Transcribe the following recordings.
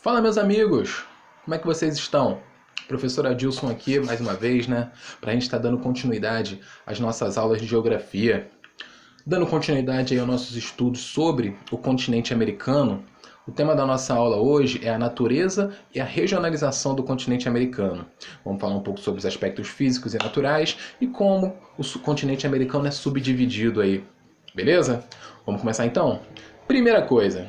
Fala, meus amigos! Como é que vocês estão? Professor Adilson aqui, mais uma vez, né? Para a gente estar dando continuidade às nossas aulas de geografia. Dando continuidade aí aos nossos estudos sobre o continente americano. O tema da nossa aula hoje é a natureza e a regionalização do continente americano. Vamos falar um pouco sobre os aspectos físicos e naturais e como o continente americano é subdividido aí. Beleza? Vamos começar então? Primeira coisa,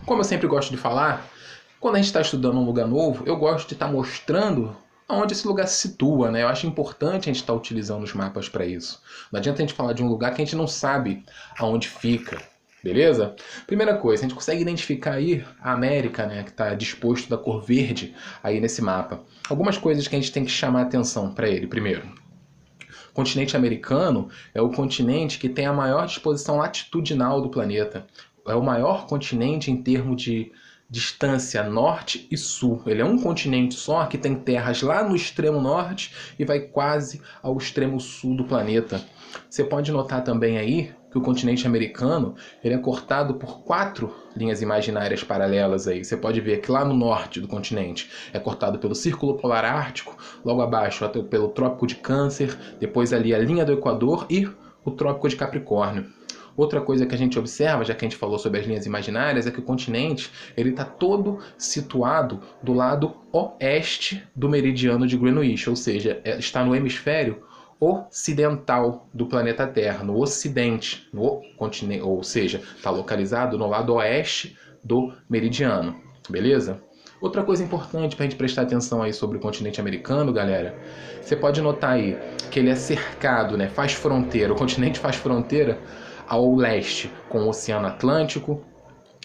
como eu sempre gosto de falar, quando a gente está estudando um lugar novo, eu gosto de estar mostrando onde esse lugar se situa, né? Eu acho importante a gente estar utilizando os mapas para isso. Não adianta a gente falar de um lugar que a gente não sabe aonde fica, beleza? Primeira coisa, a gente consegue identificar aí a América, né? Que está disposto da cor verde aí nesse mapa. Algumas coisas que a gente tem que chamar a atenção para ele. Primeiro, o continente americano é o continente que tem a maior disposição latitudinal do planeta. É o maior continente em termos de distância norte e sul. Ele é um continente só que tem terras lá no extremo norte e vai quase ao extremo sul do planeta. Você pode notar também aí que o continente americano ele é cortado por 4 linhas imaginárias paralelas aí. Você pode ver que lá no norte do continente é cortado pelo Círculo Polar Ártico, logo abaixo pelo Trópico de Câncer, depois ali a linha do Equador e o Trópico de Capricórnio. Outra coisa que a gente observa, já que a gente falou sobre as linhas imaginárias, é que o continente ele está todo situado do lado oeste do meridiano de Greenwich, ou seja, está no hemisfério ocidental do planeta Terra, no ocidente, no continente, ou seja, está localizado no lado oeste do meridiano, beleza? Outra coisa importante para a gente prestar atenção aí sobre o continente americano, galera, você pode notar aí que ele é cercado, né, faz fronteira, o continente faz fronteira ao leste com o Oceano Atlântico,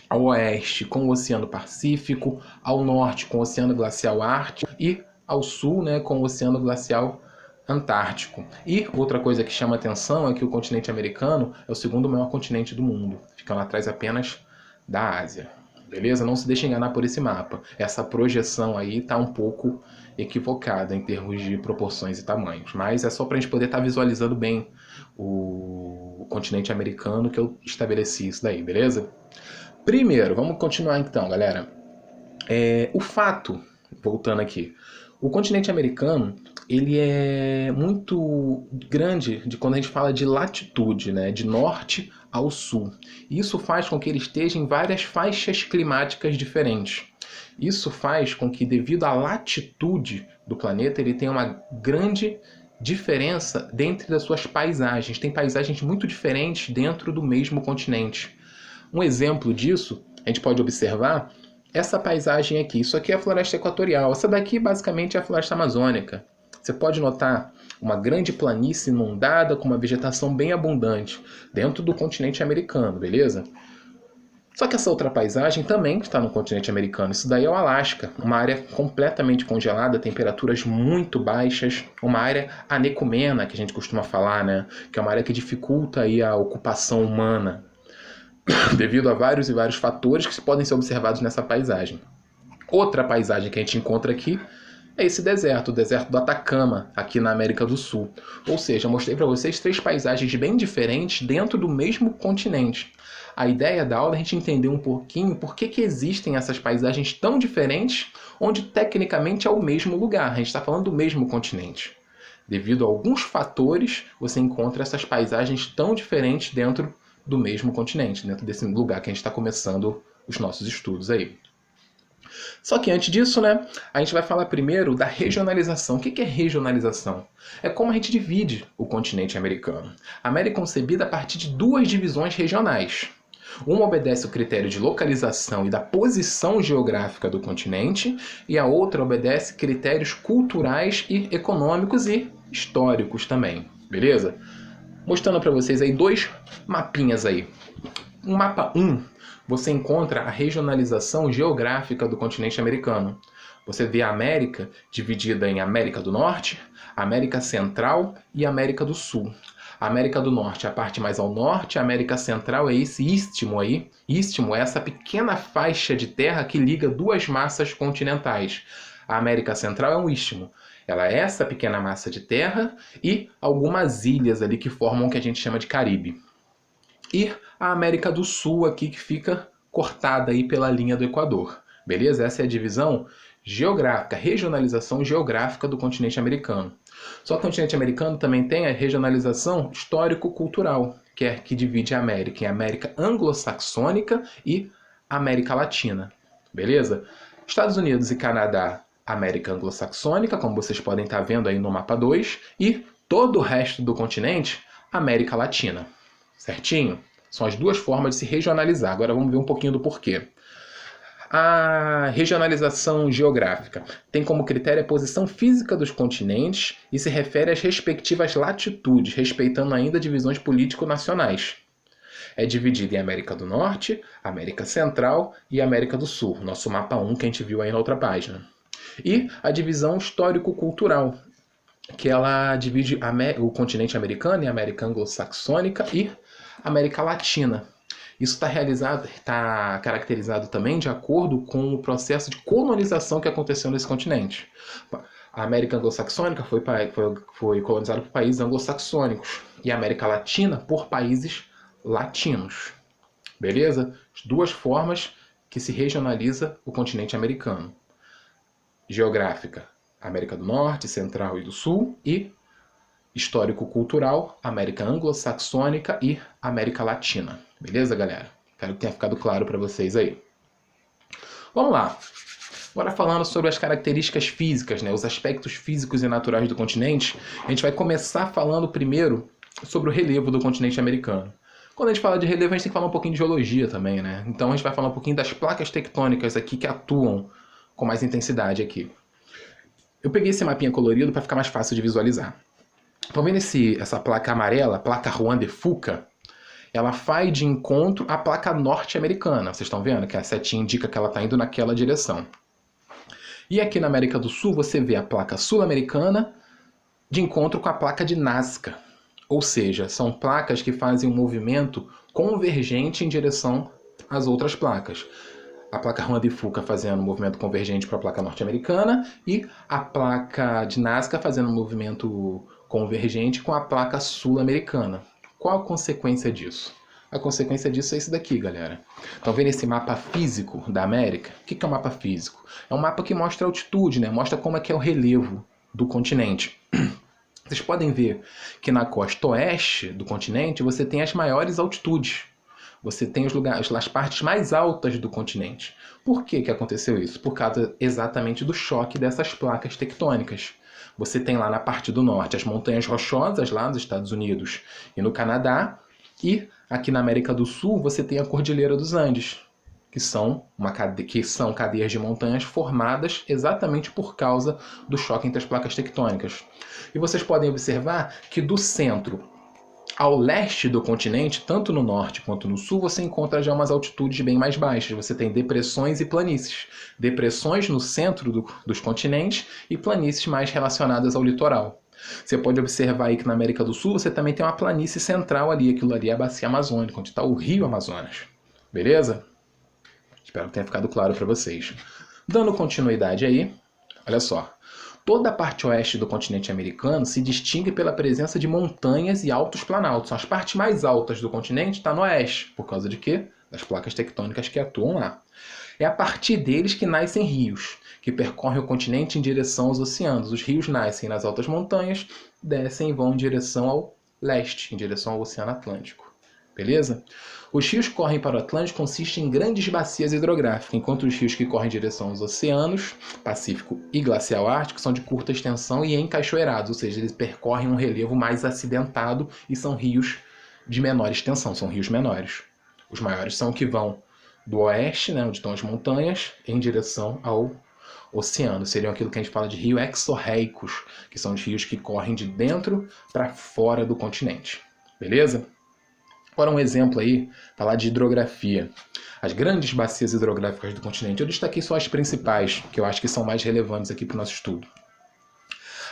ao oeste com o Oceano Pacífico, ao norte com o Oceano Glacial Ártico e ao sul, né, com o Oceano Glacial Antártico. E outra coisa que chama atenção é que o continente americano é o segundo maior continente do mundo, ficando atrás apenas da Ásia. Beleza? Não se deixe enganar por esse mapa. Essa projeção aí está um pouco equivocada em termos de proporções e tamanhos. Mas é só para a gente poder estar visualizando bem o continente americano que eu estabeleci isso daí, beleza? Primeiro, vamos continuar então, galera. O fato, voltando aqui, o continente americano ele é muito grande de quando a gente fala de latitude, né? De norte ao sul. Isso faz com que ele esteja em várias faixas climáticas diferentes. Isso faz com que, devido à latitude do planeta, ele tenha uma grande diferença dentro das suas paisagens. Tem paisagens muito diferentes dentro do mesmo continente. Um exemplo disso, a gente pode observar essa paisagem aqui. Isso aqui é a floresta equatorial. Essa daqui, basicamente, é a floresta amazônica. Você pode notar uma grande planície inundada com uma vegetação bem abundante dentro do continente americano, beleza? Só que essa outra paisagem também está no continente americano. Isso daí é o Alasca, uma área completamente congelada, temperaturas muito baixas, uma área anecumena, que a gente costuma falar, né? Que é uma área que dificulta aí a ocupação humana, devido a vários e vários fatores que podem ser observados nessa paisagem. Outra paisagem que a gente encontra aqui é esse deserto, o deserto do Atacama, aqui na América do Sul. Ou seja, eu mostrei para vocês 3 paisagens bem diferentes dentro do mesmo continente. A ideia da aula é a gente entender um pouquinho por que existem essas paisagens tão diferentes, onde tecnicamente é o mesmo lugar, a gente está falando do mesmo continente. Devido a alguns fatores, você encontra essas paisagens tão diferentes dentro do mesmo continente, dentro desse lugar que a gente está começando os nossos estudos aí. Só que antes disso, né, a gente vai falar primeiro da regionalização. O que é regionalização? É como a gente divide o continente americano. A América é concebida a partir de 2 divisões regionais. Uma obedece ao critério de localização e da posição geográfica do continente, e a outra obedece critérios culturais e econômicos e históricos também, beleza? Mostrando para vocês aí 2 mapinhas aí. O mapa 1, você encontra a regionalização geográfica do continente americano. Você vê a América dividida em América do Norte, América Central e América do Sul. A América do Norte é a parte mais ao norte, a América Central é esse istmo aí. Istmo é essa pequena faixa de terra que liga 2 massas continentais. A América Central é um istmo. Ela é essa pequena massa de terra e algumas ilhas ali que formam o que a gente chama de Caribe. E a América do Sul aqui que fica cortada aí pela linha do Equador. Beleza? Essa é a divisão geográfica, regionalização geográfica do continente americano. Só que o continente americano também tem a regionalização histórico-cultural, que divide a América em América anglo-saxônica e América Latina. Beleza? Estados Unidos e Canadá, América anglo-saxônica, como vocês podem estar vendo aí no mapa 2, e todo o resto do continente, América Latina. Certinho? São as duas formas de se regionalizar. Agora vamos ver um pouquinho do porquê. A regionalização geográfica tem como critério a posição física dos continentes e se refere às respectivas latitudes, respeitando ainda divisões político-nacionais. É dividida em América do Norte, América Central e América do Sul, nosso mapa 1 que a gente viu aí na outra página. E a divisão histórico-cultural, que ela divide o continente americano em América anglo-saxônica e América Latina. Isso está caracterizado também de acordo com o processo de colonização que aconteceu nesse continente. A América anglo-saxônica foi colonizada por países anglo-saxônicos e a América Latina por países latinos. Beleza? As duas formas que se regionaliza o continente americano. Geográfica, América do Norte, Central e do Sul, e histórico-cultural, América anglo-saxônica e América Latina. Beleza, galera? Espero que tenha ficado claro para vocês aí. Vamos lá. Agora falando sobre as características físicas, né, os aspectos físicos e naturais do continente, a gente vai começar falando primeiro sobre o relevo do continente americano. Quando a gente fala de relevo, a gente tem que falar um pouquinho de geologia também, né? Então a gente vai falar um pouquinho das placas tectônicas aqui que atuam com mais intensidade aqui. Eu peguei esse mapinha colorido para ficar mais fácil de visualizar. Estão vendo essa placa amarela, placa Juan de Fuca? Ela faz de encontro à placa norte-americana. Vocês estão vendo que a setinha indica que ela está indo naquela direção. E aqui na América do Sul você vê a placa sul-americana de encontro com a placa de Nazca. Ou seja, são placas que fazem um movimento convergente em direção às outras placas. A placa Juan de Fuca fazendo um movimento convergente para a placa norte-americana e a placa de Nazca fazendo um movimento convergente com a placa sul-americana. Qual a consequência disso? A consequência disso é isso daqui, galera. Estão vendo esse mapa físico da América? O que é um mapa físico? É um mapa que mostra a altitude, né? Mostra como é que é o relevo do continente. Vocês podem ver que na costa oeste do continente você tem as maiores altitudes. Você tem os lugares, as partes mais altas do continente. Por que aconteceu isso? Por causa exatamente do choque dessas placas tectônicas. Você tem lá na parte do norte as montanhas rochosas lá nos Estados Unidos e no Canadá. E aqui na América do Sul você tem a Cordilheira dos Andes, que são cadeias de montanhas formadas exatamente por causa do choque entre as placas tectônicas. E vocês podem observar que do centro ao leste do continente, tanto no norte quanto no sul, você encontra já umas altitudes bem mais baixas. Você tem depressões e planícies. Depressões no centro dos continentes e planícies mais relacionadas ao litoral. Você pode observar aí que na América do Sul você também tem uma planície central ali. Aquilo ali é a bacia amazônica, onde está o rio Amazonas. Beleza? Espero que tenha ficado claro para vocês. Dando continuidade aí, olha só. Toda a parte oeste do continente americano se distingue pela presença de montanhas e altos planaltos. São as partes mais altas do continente estão no oeste. Por causa de quê? Das placas tectônicas que atuam lá. É a partir deles que nascem rios, que percorrem o continente em direção aos oceanos. Os rios nascem nas altas montanhas, descem e vão em direção ao leste, em direção ao Oceano Atlântico. Beleza? Os rios que correm para o Atlântico consistem em grandes bacias hidrográficas, enquanto os rios que correm em direção aos oceanos, Pacífico e Glacial Ártico, são de curta extensão e encaixoeirados, ou seja, eles percorrem um relevo mais acidentado e são rios de menor extensão, são rios menores. Os maiores são os que vão do oeste, né, onde estão as montanhas, em direção ao oceano. Seriam aquilo que a gente fala de rios exorreicos, que são os rios que correm de dentro para fora do continente. Beleza? Agora um exemplo aí, falar de hidrografia. As grandes bacias hidrográficas do continente, eu destaquei só as principais, que eu acho que são mais relevantes aqui para o nosso estudo.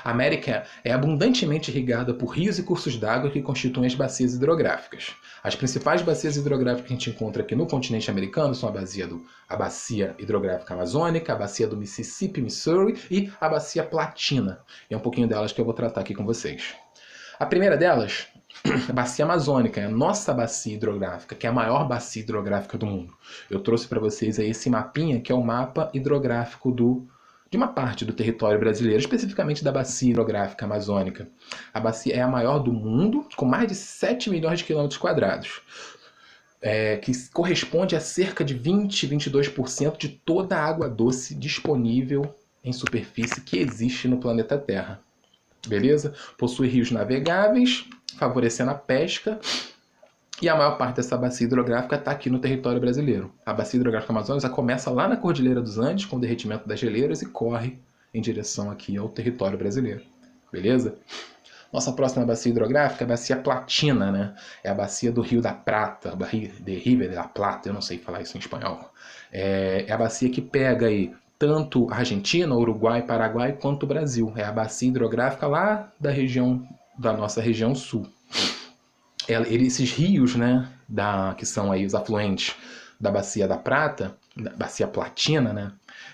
A América é abundantemente irrigada por rios e cursos d'água que constituem as bacias hidrográficas. As principais bacias hidrográficas que a gente encontra aqui no continente americano são a bacia hidrográfica amazônica, a bacia do Mississippi, Missouri e a bacia Platina. É um pouquinho delas que eu vou tratar aqui com vocês. A primeira delas, a bacia amazônica, é a nossa bacia hidrográfica, que é a maior bacia hidrográfica do mundo. Eu trouxe para vocês aí esse mapinha, que é o mapa hidrográfico de uma parte do território brasileiro, especificamente da bacia hidrográfica amazônica. A bacia é a maior do mundo, com mais de 7 milhões de quilômetros quadrados, que corresponde a cerca de 22% de toda a água doce disponível em superfície que existe no planeta Terra. Beleza? Possui rios navegáveis, favorecendo a pesca, e a maior parte dessa bacia hidrográfica está aqui no território brasileiro. A bacia hidrográfica amazônica começa lá na Cordilheira dos Andes, com o derretimento das geleiras, e corre em direção aqui ao território brasileiro. Beleza? Nossa próxima bacia hidrográfica é a bacia Platina, né? É a bacia do Rio da Prata, de River de la Plata, eu não sei falar isso em espanhol. É a bacia que pega aí tanto a Argentina, Uruguai, Paraguai, quanto o Brasil. É a bacia hidrográfica lá da nossa região sul. Esses rios, né, que são aí os afluentes da Bacia da Prata, da Bacia Platina, né,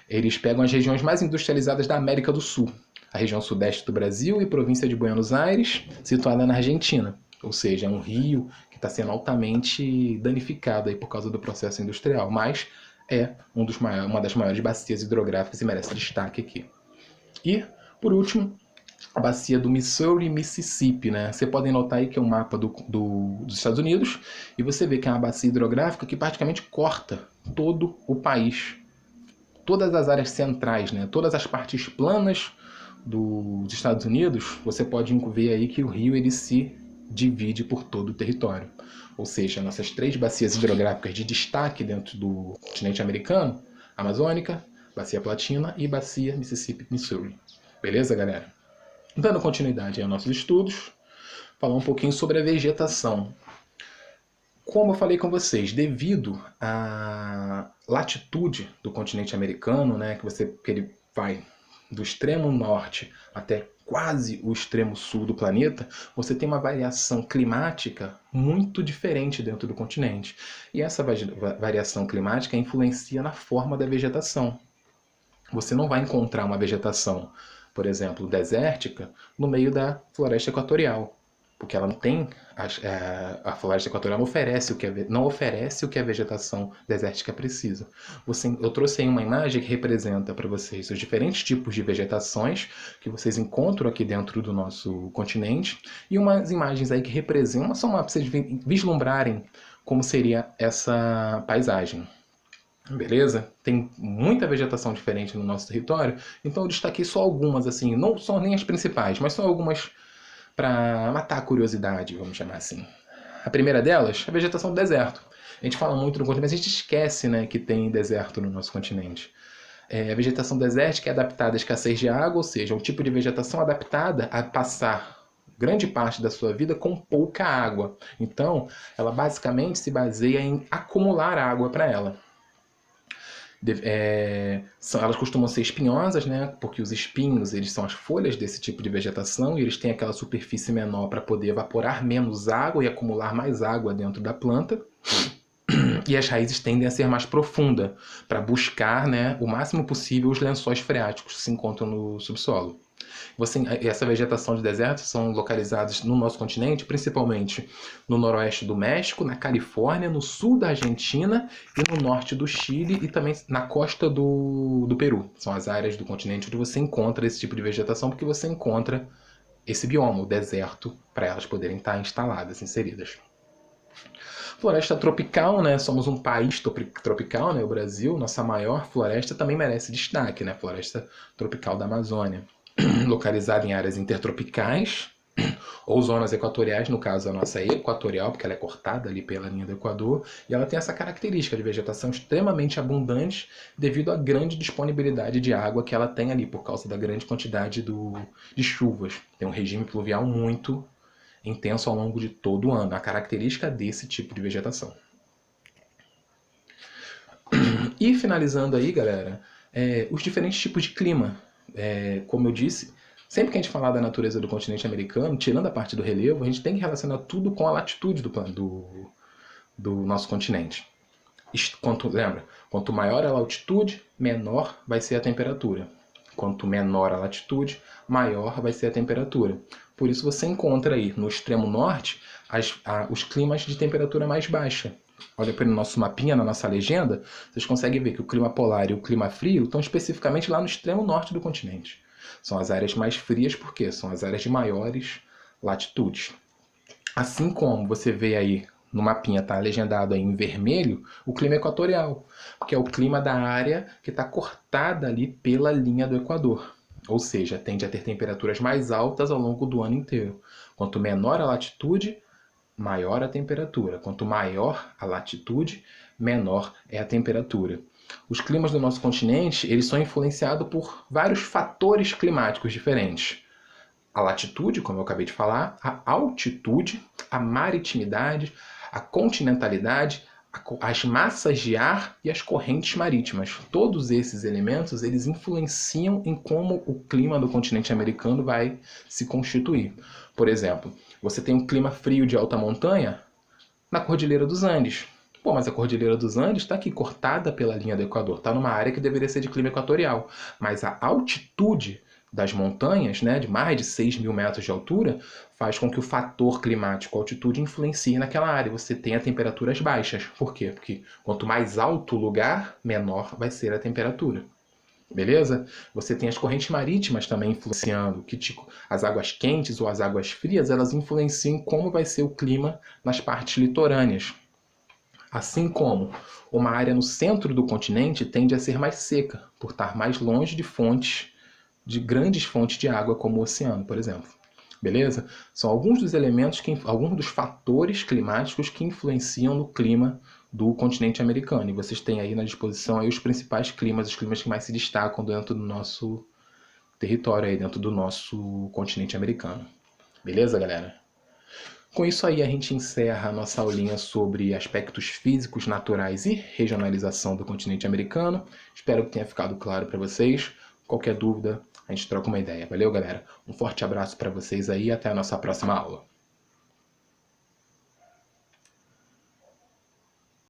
eles pegam as regiões mais industrializadas da América do Sul, a região sudeste do Brasil e província de Buenos Aires, situada na Argentina. Ou seja, é um rio que está sendo altamente danificado aí por causa do processo industrial, mas é uma das maiores bacias hidrográficas e merece destaque aqui. E, por último, a bacia do Missouri e Mississippi, né? Você pode notar aí que é um mapa dos Estados Unidos, e você vê que é uma bacia hidrográfica que praticamente corta todo o país. Todas as áreas centrais, né? Todas as partes planas dos Estados Unidos, você pode ver aí que o rio ele se divide por todo o território. Ou seja, nossas 3 bacias hidrográficas de destaque dentro do continente americano, Amazônica, Bacia Platina e Bacia Mississippi-Missouri. Beleza, galera? Dando continuidade aos nossos estudos, falar um pouquinho sobre a vegetação. Como eu falei com vocês, devido à latitude do continente americano, né, que ele vai do extremo norte até quase o extremo sul do planeta, você tem uma variação climática muito diferente dentro do continente. E essa variação climática influencia na forma da vegetação. Você não vai encontrar uma vegetação, por exemplo, desértica, no meio da floresta equatorial, porque ela não tem, a floresta equatorial não oferece o que a vegetação desértica precisa. Eu trouxe aí uma imagem que representa para vocês os diferentes tipos de vegetações que vocês encontram aqui dentro do nosso continente, e umas imagens aí que representam, só para vocês vislumbrarem como seria essa paisagem. Beleza? Tem muita vegetação diferente no nosso território, então eu destaquei só algumas, assim, não são nem as principais, mas só algumas para matar a curiosidade, vamos chamar assim. A primeira delas é a vegetação do deserto. A gente fala muito no continente, mas a gente esquece, né, que tem deserto no nosso continente. A vegetação desértica é adaptada à escassez de água, ou seja, é um tipo de vegetação adaptada a passar grande parte da sua vida com pouca água. Então, ela basicamente se baseia em acumular água para ela. Elas costumam ser espinhosas, né? Porque os espinhos eles são as folhas desse tipo de vegetação e eles têm aquela superfície menor para poder evaporar menos água e acumular mais água dentro da planta. E as raízes tendem a ser mais profundas para buscar, né, o máximo possível os lençóis freáticos que se encontram no subsolo. Essa vegetação de deserto são localizadas no nosso continente, principalmente no noroeste do México, na Califórnia, no sul da Argentina e no norte do Chile e também na costa do Peru. São as áreas do continente onde você encontra esse tipo de vegetação, porque você encontra esse bioma, o deserto, para elas poderem estar instaladas, inseridas. Floresta tropical, né? Somos um país tropical, né? O Brasil, nossa maior floresta também merece destaque, né? Floresta tropical da Amazônia. Localizada em áreas intertropicais ou zonas equatoriais, no caso a nossa é equatorial, porque ela é cortada ali pela linha do Equador, e ela tem essa característica de vegetação extremamente abundante devido à grande disponibilidade de água que ela tem ali, por causa da grande quantidade de chuvas. Tem um regime pluvial muito intenso ao longo de todo o ano, a característica desse tipo de vegetação. E finalizando aí, galera, os diferentes tipos de clima. Como eu disse, sempre que a gente falar da natureza do continente americano, tirando a parte do relevo, a gente tem que relacionar tudo com a latitude do nosso continente. Lembra? Quanto maior a altitude, menor vai ser a temperatura. Quanto menor a latitude, maior vai ser a temperatura. Por isso você encontra aí no extremo norte os climas de temperatura mais baixa. Olha para o nosso mapinha, na nossa legenda, vocês conseguem ver que o clima polar e o clima frio estão especificamente lá no extremo norte do continente. São as áreas mais frias porque são as áreas de maiores latitudes. Assim como você vê aí no mapinha, está legendado aí em vermelho, o clima equatorial, que é o clima da área que está cortada ali pela linha do Equador. Ou seja, tende a ter temperaturas mais altas ao longo do ano inteiro. Quanto menor a latitude, maior a temperatura. Quanto maior a latitude, menor é a temperatura. Os climas do nosso continente, eles são influenciados por vários fatores climáticos diferentes. A latitude, como eu acabei de falar, a altitude, a maritimidade, a continentalidade, as massas de ar e as correntes marítimas. Todos esses elementos, eles influenciam em como o clima do continente americano vai se constituir. Por exemplo, você tem um clima frio de alta montanha na Cordilheira dos Andes. Pô, mas a Cordilheira dos Andes está aqui cortada pela linha do Equador, está numa área que deveria ser de clima equatorial. Mas a altitude das montanhas, né, de mais de 6.000 metros de altura, faz com que o fator climático, a altitude, influencie naquela área. Você tenha temperaturas baixas. Por quê? Porque quanto mais alto o lugar, menor vai ser a temperatura. Beleza? Você tem as correntes marítimas também influenciando, que tipo, as águas quentes ou as águas frias, elas influenciam como vai ser o clima nas partes litorâneas. Assim como uma área no centro do continente tende a ser mais seca, por estar mais longe de grandes fontes de água, como o oceano, por exemplo. Beleza? São alguns dos elementos, alguns dos fatores climáticos que influenciam no clima do continente americano. E vocês têm aí na disposição aí os principais climas, os climas que mais se destacam dentro do nosso território, aí, dentro do nosso continente americano. Beleza, galera? Com isso aí a gente encerra a nossa aulinha sobre aspectos físicos, naturais e regionalização do continente americano. Espero que tenha ficado claro para vocês. Qualquer dúvida, a gente troca uma ideia. Valeu, galera? Um forte abraço para vocês aí e até a nossa próxima aula.